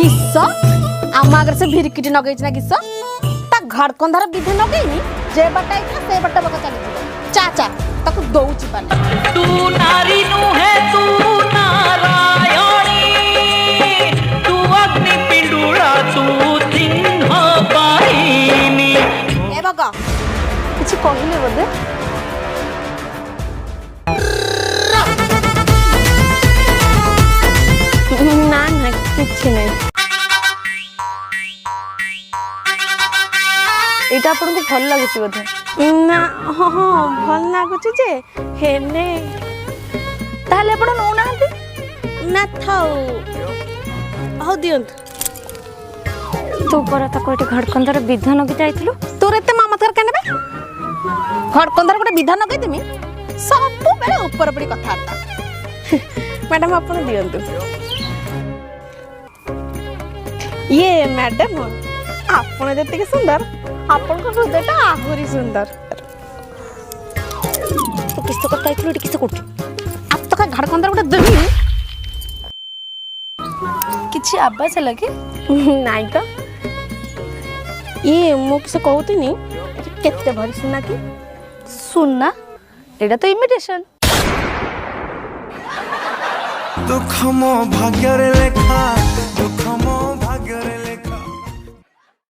किस आम आगे से भिरिकिटी नगेच ना किस ता घड़कंधार विधि नगेनी जे बटा से बटा बका चली चा चा ताको दउची पानी तू नारी नुहे तू नारायणी तू अग्नि पिंडुड़ा तू चिन्ह पाइनी ए बका किछि कहिले बोदे ना ना किछि नहीं एटा आपन को भल लागुची बोधे ना हाँ हाँ भल लागुची जे हेने ताले आपण नो नाहंती ना थाउ हो दियंत तू पर ताको एटे घड़कंदर विधान के जाइथिलु तोर एते मामा थर केनेबे घड़कंधार गोटे विधान नगई देमी सब बेले ऊपर पड़ी कथा मैडम आपण दियंतु ये मैडम आपण जति सुंदर आपण को हृदयटा आहुरी सुंदर तू किस तो करता इथलु किस करछ आप तो का घड़कंधार गोटे देमी किछि आवाज लगे नाइ तो ये मो किस कहउतनी केते भरी सुना की सुनना एटा तो इमिटेशन दुख मो भाग्य रे लेखा दुख